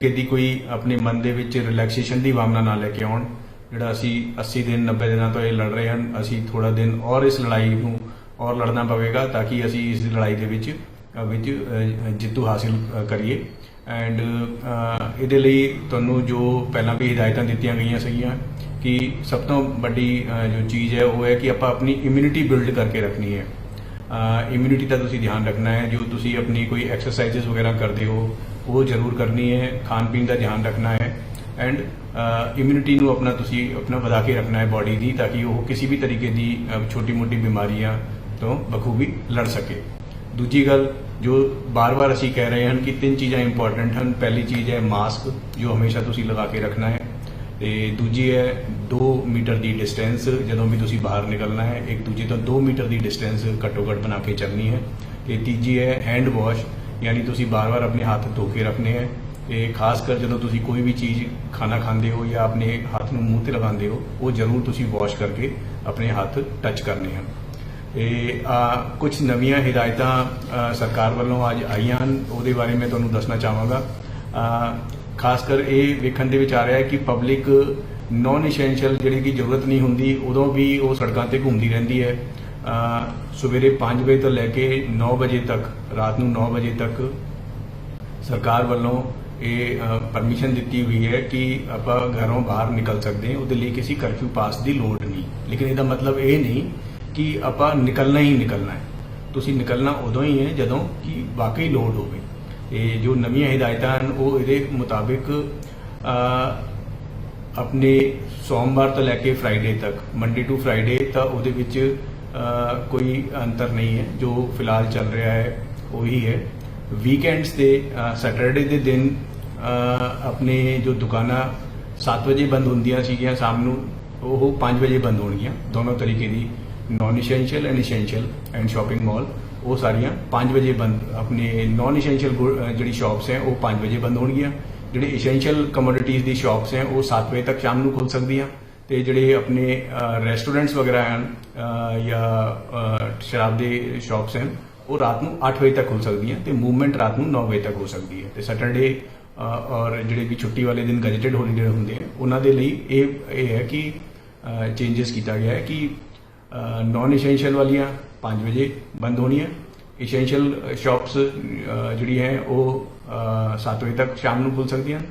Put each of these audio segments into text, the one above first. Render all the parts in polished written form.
यदि कोई अपने मन ਦੇ ਵਿੱਚ ਰਿਲੈਕਸੇਸ਼ਨ ਦੀ ਭਾਵਨਾ ਨਾ ਲੈ ਕੇ ਆਉਣ ਜਿਹੜਾ ਅਸੀਂ 80 ਦਿਨ 90 ਦਿਨਾਂ ਤੋਂ ਇਹ ਲੜ ਰਹੇ ਹਨ ਅਸੀਂ ਥੋੜਾ ਦਿਨ ਔਰ ਇਸ ਲੜਾਈ ਨੂੰ ਔਰ ਲੜਨਾ ਪਵੇਗਾ ਤਾਂ ਕਿ ਅਸੀਂ ਇਸ ਲੜਾਈ ਦੇ ਵਿੱਚ ਜਿੱਤੂ ਹਾਸਿਲ ਕਰੀਏ ਐਂਡ ਇਹਦੇ ਲਈ ਤੁਹਾਨੂੰ ਜੋ ਪਹਿਲਾਂ ਵੀ ਹਦਾਇਤਾਂ ਦਿੱਤੀਆਂ ਗਈਆਂ ਸੀਗੀਆਂ ਕਿ ਸਭ ਤੋਂ ਵੱਡੀ ਜੋ ਚੀਜ਼ ਹੈ ਉਹ ਹੈ ਕਿ ਆਪਾਂ ਆਪਣੀ ਇਮਿਊਨਿਟੀ ਬਿਲਡ ਕਰਕੇ ਰੱਖਣੀ ਹੈ इम्यूनिटी का तुसी ध्यान रखना है जो तुसी अपनी कोई एक्सरसाइजेस वगैरह करते हो वो जरूर करनी है खान पीन का ध्यान रखना है एंड इम्यूनिटी नू अपना वधा के रखना है बॉडी की ताकि वो किसी भी तरीके की छोटी मोटी बीमारियां तो बखूबी लड़ सके दूजी गल जो बार बार असी कह रहे हैं कि 3 चीज़ां इंपॉर्टेंट हैं पहली चीज़ है मास्क जो हमेशा तुसी लगा के रखना है ਤੇ ਦੂਜੀ ਹੈ 2 ਮੀਟਰ ਦੀ ਡਿਸਟੈਂਸ ਜਦੋਂ ਵੀ ਤੁਸੀਂ ਬਾਹਰ ਨਿਕਲਣਾ ਹੈ ਇੱਕ ਦੂਜੇ ਤੋਂ 2 ਮੀਟਰ ਦੀ ਡਿਸਟੈਂਸ ਘੱਟੋ ਘੱਟ ਬਣਾ ਕੇ ਚੱਲਣੀ ਹੈ ਤੇ ਤੀਜੀ ਹੈ ਹੈਂਡ ਵਾਸ਼ ਯਾਨੀ ਤੁਸੀਂ ਬਾਰ-ਬਾਰ ਆਪਣੇ ਹੱਥ ਧੋ ਕੇ ਰੱਖਣੇ ਹੈ ਤੇ ਖਾਸ ਕਰ ਜਦੋਂ ਤੁਸੀਂ ਕੋਈ ਵੀ ਚੀਜ਼ ਖਾਣਾ ਖਾਂਦੇ ਹੋ ਜਾਂ ਆਪਣੇ ਹੱਥ ਨੂੰ ਮੂੰਹ ਤੇ ਲਗਾਉਂਦੇ ਹੋ ਉਹ ਜ਼ਰੂਰ ਤੁਸੀਂ ਵਾਸ਼ ਕਰਕੇ ਆਪਣੇ ਹੱਥ ਟੱਚ ਕਰਨੇ ਹਨ ਤੇ ਕੁਝ ਨਵੀਆਂ ਹਦਾਇਤਾਂ ਸਰਕਾਰ ਵੱਲੋਂ ਅੱਜ ਆਈਆਂ ਹਨ ਉਹਦੇ ਬਾਰੇ ਮੈਂ ਤੁਹਾਨੂੰ ਦੱਸਣਾ ਚਾਹਾਂਗਾ खास कर ये वेखण दे विच आ रहा है कि पब्लिक नॉन इसेंशियल जिहड़ी की जरूरत नहीं होंदी उदों भी वो सड़कों पर घूमती रहती है सवेरे 5 बजे तो लैके 9 बजे तक रात को 9 बजे तक सरकार वालों ये परमिशन दी हुई है कि आप घरों बाहर निकल सकते हैं उसदे लिए किसी कर्फ्यू पास की लोड़ नहीं लेकिन इसका मतलब ये नहीं कि आप निकलना ही निकलना है तुसीं निकलना उदों ही है जदों कि वाकई लोड़ होवे जो नवीं हिदायतां हैं वो ये मुताबिक अपने सोमवार तो लैके फ्राइडे तक मंडे टू फ्राइडे तो वो कोई अंतर नहीं है जो फिलहाल चल रहा है वही है वीकेंड्स से सैटरडे के दिन अपने जो दुकाना 7 बजे बंद होंदियां सीगियां शाम नूं वो 5 बजे बंद होणगियां दोनों तरीके की non essential and essential and shopping mall वो सारियां 5 बजे बंद अपने नॉन इसेंशियल जी शॉप्स हैं वो 5 बजे बंद होणगियां जिहड़े इसेंशियल कमोडिटीज़ की शॉप्स हैं वो 7 बजे तक शाम को खुल सकदियां ते जिहड़े अपने रेस्टोरेंट्स वगैरह हैं या शराब के शॉप्स हैं वो रात को 8 बजे तक खुल सकदियां ते मूवमेंट रात को 9 बजे तक हो सकती है तो सैटरडे और जिहड़े भी छुट्टी वाले दिन गजेटेड होलीडे होंदे हैं उन्हां दे लई ये है कि चेंजिस किया गया है कि नॉन इसेंशियल वालियां 5 बजे बंद होनी है इसेंशियल शॉप्स जी हैं वो 7 बजे तक शाम को खुल सकती हैं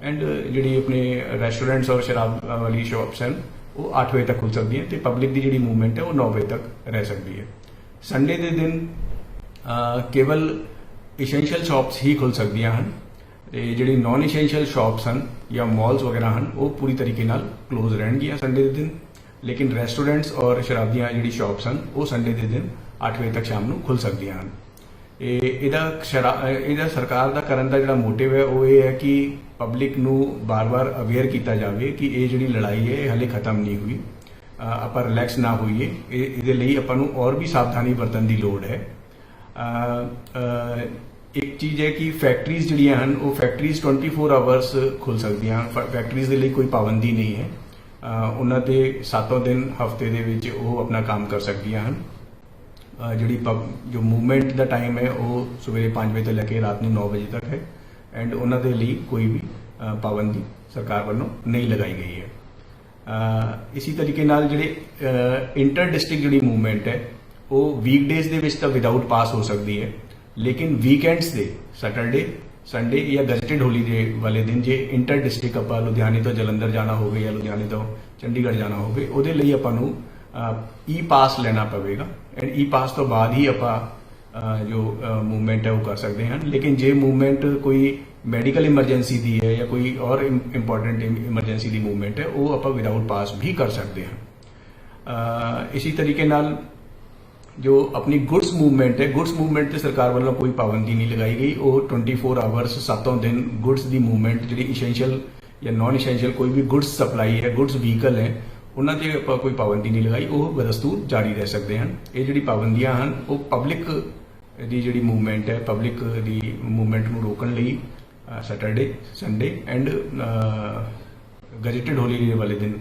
एंड जी अपने रेस्टोरेंट्स और शराब वाली शॉप्स हैं वो 8 बजे तक खुल सकती हैं तो पब्लिक की जी मूवमेंट है वो 9 बजे तक रह सकती है संडे के दिन केवल इसेंशियल शॉप्स ही खुल सकती हैं जी नॉन इसेंशियल शॉप्स हैं या मॉल्स वगैरह हैं वो पूरी तरीके नाल क्लोज रहनगियां संडे के दिन लेकिन रेस्टोरेंट्स और शराब दी जी शॉप्स हैं वो संडे के दिन 8 बजे तक शाम को खुल सकती हैं ਇਹਦਾ ਸਰਕਾਰ ਦਾ ਕਰਨ ਦਾ ਜਿਹੜਾ ਮੋਟਿਵ ਹੈ ਉਹ ਇਹ ਹੈ ਕਿ ਪਬਲਿਕ ਨੂੰ ਬਾਰ-ਬਾਰ ਅਵੇਅਰ ਕੀਤਾ ਜਾਵੇ ਕਿ ਇਹ ਜਿਹੜੀ ਲੜਾਈ ਹੈ ਹਲੇ ਖਤਮ ਨਹੀਂ ਹੋਈ ਆਪਾਂ ਰਿਲੈਕਸ ਨਾ ਹੋਈਏ ਇਹਦੇ ਲਈ ਆਪਾਂ ਨੂੰ ਔਰ ਵੀ ਸਾਵਧਾਨੀ ਵਰਤਣ ਦੀ ਲੋੜ ਹੈ ਇੱਕ ਚੀਜ਼ ਹੈ ਕਿ ਫੈਕਟਰੀਜ਼ ਜਿਹੜੀਆਂ ਹਨ ਉਹ ਫੈਕਟਰੀਜ਼ 24 ਆਵਰਸ ਖੁੱਲ ਸਕਦੀਆਂ ਫੈਕਟਰੀਜ਼ ਦੇ ਲਈ ਕੋਈ ਪਾਬੰਦੀ ਨਹੀਂ ਹੈ ਉਹਨਾਂ ਦੇ 7 दिन ਹਫਤੇ ਦੇ ਵਿੱਚ ਉਹ ਆਪਣਾ ਕੰਮ ਕਰ ਸਕਦੀਆਂ ਹਨ जी जो मूवमेंट का टाइम है वो सवेरे 5 बजे तो लैके रात को 9 बजे तक है एंड उन्होंने लिए कोई भी पाबंदी सरकार वालों नहीं लगाई गई है इसी तरीके नाल जिहड़े इंटर डिस्ट्रिक्ट जी मूवमेंट है वो वीकडेज के तो विदाउट पास हो सकती है लेकिन वीकेंड्स से सैटरडे संडे या गजटेड होलीडे वाले दिन जे इंटर डिस्ट्रिक्ट आप लुधियाने तो जलंधर जाना हो या लुधियाने तो चंडीगढ़ जाना हो उहदे लई आपां नूं ई पास लेना पवेगा एंड ई पास तो बाद ही आप जो मूवमेंट है वो कर सकते हैं लेकिन जे मूवमेंट कोई मैडिकल इमरजेंसी दी है या कोई और इंपॉर्टेंट इमरजेंसी की मूवमेंट है वो आप विदाउट पास भी कर सकते हैं इसी तरीके नाल जो अपनी गुड्स मूवमेंट है गुड्स मूवमेंट से सरकार वालों कोई पाबंदी नहीं लगाई गई वो 24 आवर्स 7 दिन गुड्स की मूवमेंट जी इसेंशियल या नॉन इसेंशियल कोई भी गुड्स सप्लाई है गुड्स व्हीकल है उन्होंने आप कोई पाबंदी नहीं लगाई वो बदस्तूर जारी रह सकते हैं ये जी पाबंदियां हैं वो पब्लिक की जी मूवमेंट है पब्लिक की मूवमेंट को रोकने लई Saturday Sunday and gazetted holiday वाले दिन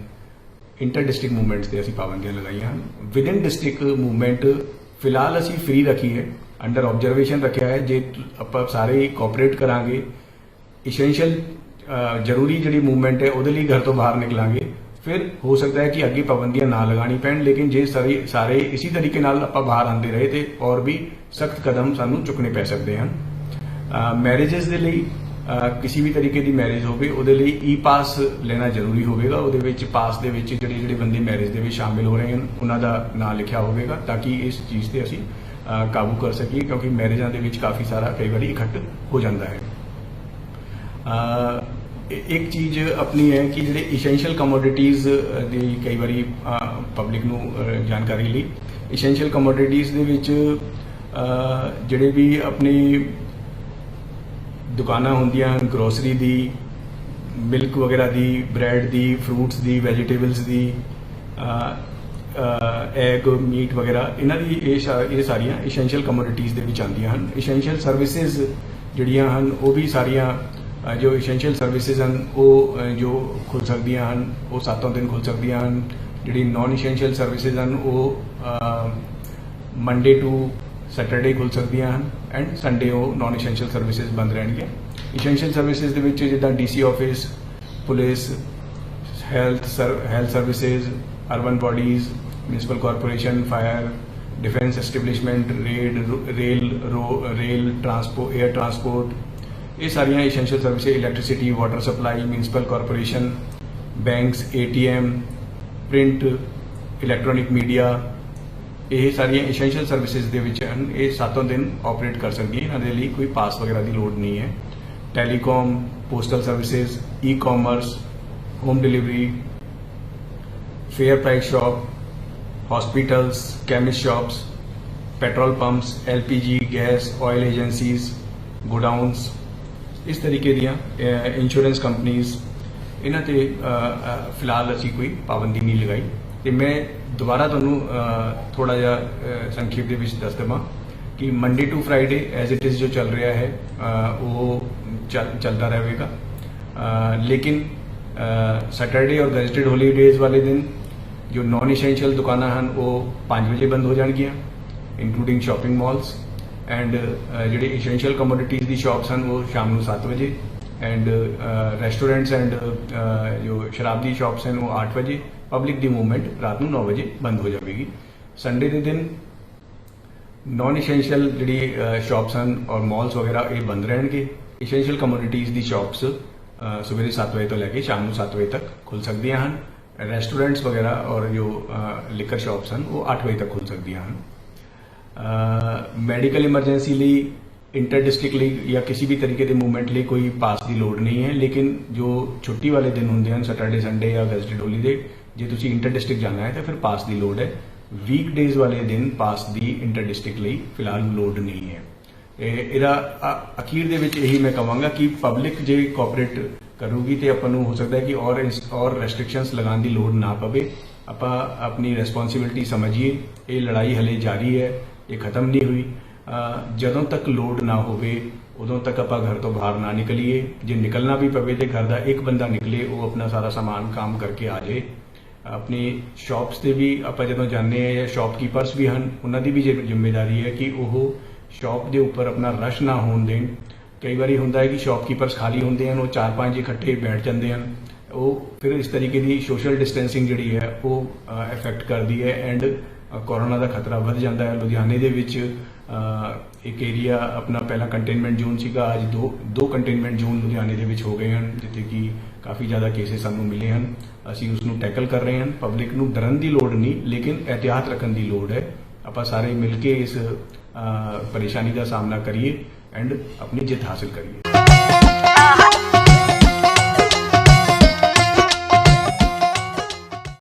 इंटर डिस्ट्रिक्ट मूवमेंट्स से असी पाबंदियां लगाई हैं विद इन डिस्ट्रिक्ट मूवमेंट फिलहाल असी फ्री रखी है अंडर ऑब्जरवेशन रखा है जे आप सारे कोऑपरेट करांगे ਇਸੈਂਸ਼ੀਅਲ ਜ਼ਰੂਰੀ ਜਿਹੜੀ ਮੂਵਮੈਂਟ ਹੈ ਉਹਦੇ ਲਈ ਘਰ ਤੋਂ ਬਾਹਰ ਨਿਕਲਾਂਗੇ, ਫਿਰ ਹੋ ਸਕਦਾ ਹੈ ਕਿ ਅੱਗੇ ਪਾਬੰਦੀਆਂ ਨਾ ਲਗਾਣੀ ਪੈਣ। ਲੇਕਿਨ ਜੇ ਸਾਰੇ ਇसी ਤਰੀਕੇ ਨਾਲ ਆਪਾਂ ਬਾਹਰ ਆਉਂਦੇ ਰਹੇ ਤੇ ਔਰ ਵੀ ਸਖਤ ਕਦਮ ਸਾਨੂੰ ਚੁੱਕਣੇ ਪੈ ਸਕਦੇ ਹਨ। ਮੈਰਿजेस ਦੇ ਲਈ ਕਿਸੇ ਵੀ ਤਰੀਕੇ ਦੀ ਮੈਰਿਜ ਹੋਵੇ ਉਹਦੇ ਲਈ ਈ ਪਾਸ ਲੈਣਾ ਜ਼ਰੂਰੀ ਹੋਵੇਗਾ। ਉਹਦੇ ਵਿੱਚ ਪਾਸ ਦੇ ਵਿੱਚ ਜਿਹੜੇ ਬੰਦੇ ਮੈਰਿਜ ਦੇ ਵਿੱਚ ਸ਼ਾਮਿਲ ਹੋ ਰਹੇ ਹਨ ਉਹਨਾਂ ਦਾ ਨਾਂ ਲਿਖਿਆ ਹੋਵੇਗਾ ਤਾਂ ਕਿ ਇਸ ਚੀਜ਼ ਤੇ ਅਸੀਂ ਕਾਬੂ ਕਰ ਸਕੀਏ, ਕਿਉਂਕਿ ਮੈਰਿਜਾਂ ਦੇ ਵਿੱਚ ਕਾਫੀ ਸਾਰਾ ਕਈ ਵਾਰੀ ਇਕੱਠ ਹੋ ਜਾਂਦਾ ਹੈ। ਇੱਕ ਚੀਜ਼ ਆਪਣੀ ਹੈ ਕਿ ਜਿਹੜੇ ਇਸੈਂਸ਼ੀਅਲ ਕਮੋਡਿਟੀਜ਼ ਦੀ ਕਈ ਵਾਰੀ ਪਬਲਿਕ ਨੂੰ ਜਾਣਕਾਰੀ ਲਈ, ਇਸੈਂਸ਼ੀਅਲ ਕਮੋਡਿਟੀਜ਼ ਦੇ ਵਿੱਚ ਜਿਹੜੇ ਵੀ ਆਪਣੀ ਦੁਕਾਨਾਂ ਹੁੰਦੀਆਂ ਹਨ, ਗਰੋਸਰੀ ਦੀ, ਮਿਲਕ ਵਗੈਰਾ ਦੀ, ਬ੍ਰੈਡ ਦੀ, ਫਰੂਟਸ ਦੀ, ਵੈਜੀਟੇਬਲਸ ਦੀ, ਐਗ, ਮੀਟ ਵਗੈਰਾ, ਇਹਨਾਂ ਦੀ ਇਹ ਸਾਰੀਆਂ ਇਸੈਂਸ਼ੀਅਲ ਕਮੋਡਿਟੀਜ਼ ਦੇ ਵਿੱਚ ਆਉਂਦੀਆਂ ਹਨ। ਇਸੈਂਸ਼ੀਅਲ ਸਰਵਿਸਿਜ਼ ਜਿਹੜੀਆਂ ਹਨ ਉਹ ਵੀ ਸਾਰੀਆਂ ਜੋ ਇਸੈਂਸ਼ੀਅਲ ਸਰਵਿਸਿਜ਼ ਹਨ ਉਹ ਜੋ ਖੁੱਲ ਸਕਦੀਆਂ ਹਨ ਉਹ 7 ਦਿਨ ਖੁੱਲ ਸਕਦੀਆਂ ਹਨ। ਜਿਹੜੀ ਨਾਨ ਇਸੈਂਸ਼ੀਅਲ ਸਰਵਿਸਿਜ਼ ਹਨ ਉਹ ਮੰਡੇ ਟੂ ਸੈਟਰਡੇ ਖੁੱਲ ਸਕਦੀਆਂ ਹਨ ਐਂਡ ਸੰਡੇ ਉਹ ਨਾਨ ਇਸੈਂਸ਼ੀਅਲ ਸਰਵਿਸਿਜ਼ ਬੰਦ ਰਹਿਣਗੀਆਂ। ਇਸੈਂਸ਼ੀਅਲ ਸਰਵਿਸਿਜ਼ ਦੇ ਵਿੱਚ ਜਿੱਦਾਂ DC office, police, health services, urban bodies, municipal corporation, fire, defence establishment, rail transport, air transport, ये सारिया essential services, electricity, water supply, municipal corporation, banks, ATM, print, electronic media, ये सारिया essential services दे विच हन। ये 7 दिन ऑपरेट कर सकती है, इन्हां दे लई कोई पास वगैरह की लोड़ नहीं है। Telecom, postal services, e commerce, home delivery, fair price shop, hospitals, chemist shops, petrol pumps, LPG, gas, oil agencies, godowns, इस तरीके दियां इंश्योरेंस कंपनीज, इन्हां ते फिलहाल असी कोई पाबंदी नहीं लगाई। तो मैं दोबारा तुहानूं थोड़ा जिहा संक्षेप दे विच दस देवां कि Monday to Friday as it is जो चल रहा है वो चलता रहेगा, लेकिन सैटरडे और गैजेटेड हॉलीडेज वाले दिन जो नॉन इसेंशियल दुकाना हैं वो 5 बजे बंद हो जाएगियां, इंक्लूडिंग शॉपिंग मॉल्स, एंड ਜਿਹੜੇ इसेंशियल कमोडिटीज़ की शॉप्स हैं वो शाम को 7 बजे, एंड रेस्टोरेंट्स एंड जो शराब की शॉप्स हैं वो 8 बजे, पब्लिक की मूवमेंट रात को 9 बजे बंद हो जाएगी। संडे के दिन नॉन इसेंशियल जी शॉप्स हैं और मॉल्स वगैरह ये बंद रहेंगे। इसेंशियल कमोडिटीज़ की शॉप्स सवेरे 7 बजे तो लैके शाम को 7 बजे तक खुल सकदियां हैं। रेस्टोरेंट्स वगैरह और जो लिकर शॉप्स हैं वो 8 बजे तक खुल सकदियां हैं। मैडिकल इमरजेंसी ਲਈ इंटर डिस्ट्रिक्ट ਲਈ या किसी भी तरीके के मूवमेंट ਲਈ कोई पास की लोड़ नहीं है, लेकिन जो छुट्टी वाले दिन होंगे हैं सैटरडे संडे या गैजेटेड हॉलीडे, जे तुसी इंटर डिस्ट्रिक्ट जाना है तो फिर पास की लोड़ है। वीकडेज वाले दिन पास की इंटर डिस्ट्रिक्ट ਲਈ फिलहाल लोड़ नहीं है। ਇਹਦਾ ਅਖੀਰ ਦੇ ਵਿੱਚ ਇਹੀ ਮੈਂ ਕਹਾਂਗਾ ਕਿ ਪਬਲਿਕ ਜੇ ਕੋਆਪਰੇਟ ਕਰੂਗੀ ਤੇ ਆਪਾਂ ਨੂੰ ਹੋ ਸਕਦਾ ਹੈ ਕਿ और ਰੈਸਟ੍ਰਿਕਸ਼ਨਸ ਲਗਾਉਣ ਦੀ ਲੋੜ ਨਾ ਪਵੇ। ਆਪਾਂ ਆਪਣੀ ਰਿਸਪੌਂਸਿਬਿਲਟੀ ਸਮਝੀਏ, ਇਹ ਲੜਾਈ ਹਲੇ ਜਾਰੀ ਹੈ, ਇਹ ਖਤਮ ਨਹੀਂ ਹੋਈ। ਜਦੋਂ ਤੱਕ ਲੋੜ ਨਾ ਹੋਵੇ ਉਦੋਂ ਤੱਕ ਆਪਾਂ ਘਰ ਤੋਂ ਬਾਹਰ ਨਾ ਨਿਕਲੀਏ। ਜੇ ਨਿਕਲਣਾ ਵੀ ਪਵੇ ਤੇ ਘਰ ਦਾ ਇੱਕ ਬੰਦਾ ਨਿਕਲੇ, ਉਹ ਆਪਣਾ ਸਾਰਾ ਸਮਾਨ ਕੰਮ ਕਰਕੇ ਆ ਜਾਏ। अपनी शॉप्स से भी आप जो जाने या शॉपकीपर्स भी हैं उन्होंने भी जिम्मेदारी है कि वह शॉप के उपर अपना रश ना होने देन। कई बार होंगे है कि शॉपकीपर्स खाली होंगे हैं, वो 4-5 इकट्ठे बैठ जाते हैं, वो फिर इस तरीके की सोशल डिस्टेंसिंग जी है वो इफेक्ट करती है एंड कोरोना का खतरा बढ़ जाता है। लुधियाने के एक एरिया अपना पहला कंटेनमेंट जोन सीगा, अज दो कंटेनमेंट जोन लुधियाने के हो गए हैं जिथे कि काफ़ी ज़्यादा केसेस सानू मिले हैं। असी उसनू टैकल कर रहे हैं। पब्लिक नू डरन की लोड़ नहीं, लेकिन एहतियात रखने की लोड़ है। आप सारे मिल के इस परेशानी का सामना करिए एंड अपनी जित हासिल करिए।